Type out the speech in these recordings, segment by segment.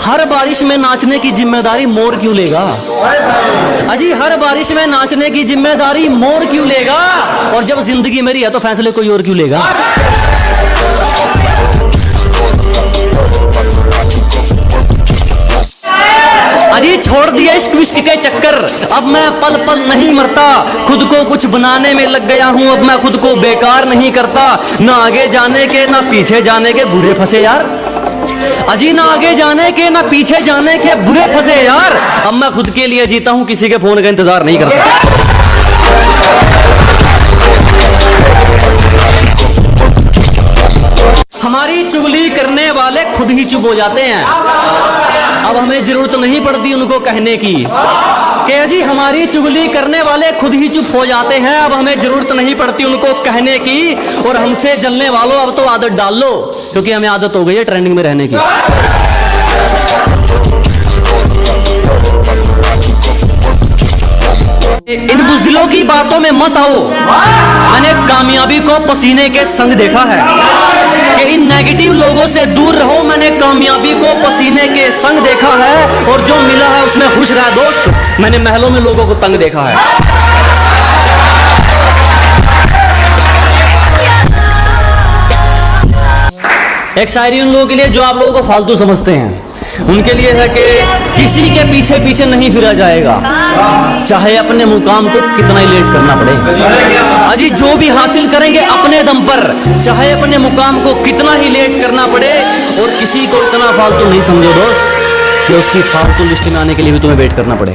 हर बारिश में नाचने की जिम्मेदारी मोर क्यों लेगा? अजी हर बारिश में नाचने की जिम्मेदारी मोर क्यों लेगा? और जब जिंदगी मेरी है तो फैसले कोई और क्यों लेगा? अजी छोड़ दिया इश्क विश्क के चक्कर, अब मैं पल पल नहीं मरता, खुद को कुछ बनाने में लग गया हूं, अब मैं खुद को बेकार नहीं करता। ना आगे जाने के ना पीछे जाने के बुरे फंसे यार, अजी ना आगे जाने के ना पीछे जाने के बुरे फंसे यार। अब मैं खुद के लिए जीता हूं, किसी के फोन का इंतजार नहीं करता। हमारी चुगली करने वाले खुद ही चुप हो जाते हैं, अब हमें जरूरत नहीं पड़ती उनको कहने की कि अजी हमारी चुगली करने वाले खुद ही चुप हो जाते हैं, अब हमें जरूरत नहीं पड़ती उनको कहने की। और हमसे जलने वालों अब तो आदत डाल लो, क्योंकि हमें आदत हो गई है ट्रेंडिंग में रहने की। इन बुज़दिलों की बातों में मत आओ, मैंने कामयाबी को पसीने के संग देखा है कि इन नेगेटिव लोगों से दूर रहो, मैंने कामयाबी को पसीने के संग देखा है। और जो मिला है उसमें खुश रहा दोस्त, मैंने महलों में लोगों को तंग देखा है। एक शायरी उन लोगों के लिए जो आप लोगों को फालतू समझते हैं, उनके लिए है कि किसी के पीछे पीछे नहीं फिरा जाएगा, चाहे अपने मुकाम को कितना ही लेट करना पड़े। अजी जो भी हासिल करेंगे अपने दम पर, चाहे अपने मुकाम को कितना ही लेट करना पड़े। और किसी को इतना फालतू नहीं समझो दोस्त कि उसकी फालतू लिस्ट में आने के लिए भी तुम्हें वेट करना पड़े।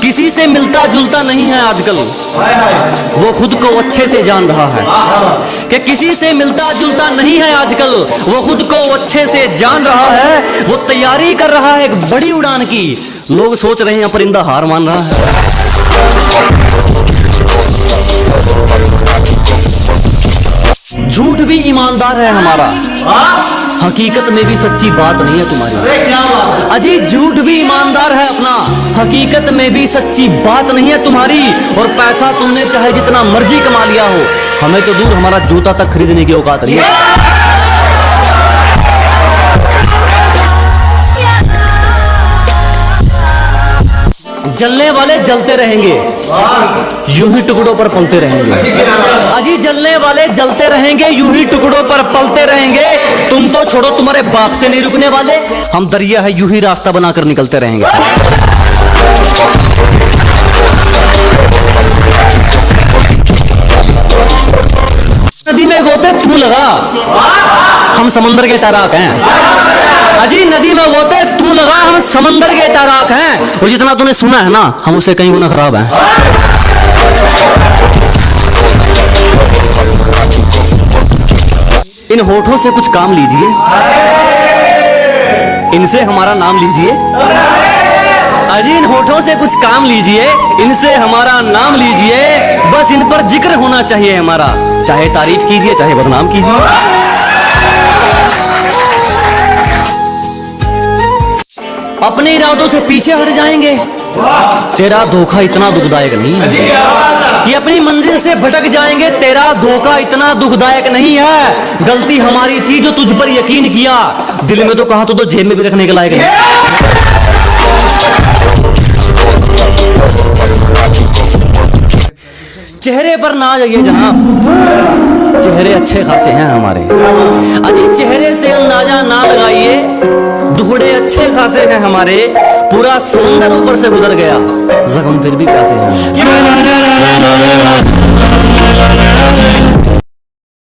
किसी से मिलता जुलता नहीं है आजकल, वो खुद को अच्छे से जान रहा है कि किसी से मिलता जुलता नहीं है आजकल, वो खुद को अच्छे से जान रहा है। वो तैयारी कर रहा है एक बड़ी उड़ान की, लोग सोच रहे हैं परिंदा हार मान रहा है। झूठ भी ईमानदार है हमारा, हकीकत में भी सच्ची बात नहीं है तुम्हारी। अजी झूठ भी ईमानदार है अपना, हकीकत में भी सच्ची बात नहीं है तुम्हारी। और पैसा तुमने चाहे जितना मर्जी कमा लिया हो, हमें तो दूर हमारा जूता तक खरीदने की औकात नहीं है। जलने वाले जलते रहेंगे, यूं ही टुकड़ों पर पलते रहेंगे। अजी जलने वाले जलते रहेंगे, यूं ही टुकड़ों पर पलते रहेंगे। तुम तो छोड़ो, तुम्हारे बाप से नहीं रुकने वाले, हम दरिया है यूं ही रास्ता बनाकर निकलते रहेंगे। नदी में गोते तू लगा, हम समंदर के तैराक हैं। अजी नदी में गोते तू लगा, हम समंदर के तैराक हैं। और जितना तूने सुना है ना, हम उससे कहीं गुना खराब हैं। इन होठों से कुछ काम लीजिए, इनसे हमारा नाम लीजिए। अजी इन होठों से कुछ काम लीजिए, इनसे हमारा नाम लीजिए। बस इन पर जिक्र होना चाहिए हमारा, चाहे तारीफ कीजिए चाहे बदनाम कीजिए। अपने इरादों से पीछे हट जाएंगे, तेरा धोखा इतना दुखदायक नहीं है। कि अपनी मंजिल से भटक जाएंगे, तेरा धोखा इतना दुखदायक नहीं है। गलती हमारी थी जो तुझ पर यकीन किया, दिल में तो कहा तो जेब में भी रखने के लायक नहीं। चेहरे पर ना आ जाइए जनाब, चेहरे अच्छे खासे हैं हमारे। अजी चेहरे से अंदाजा ना लगाइए, दुखड़े अच्छे खासे हैं हमारे। पूरा समंदर ऊपर से गुजर गया, जख्म फिर भी प्यासे हैं।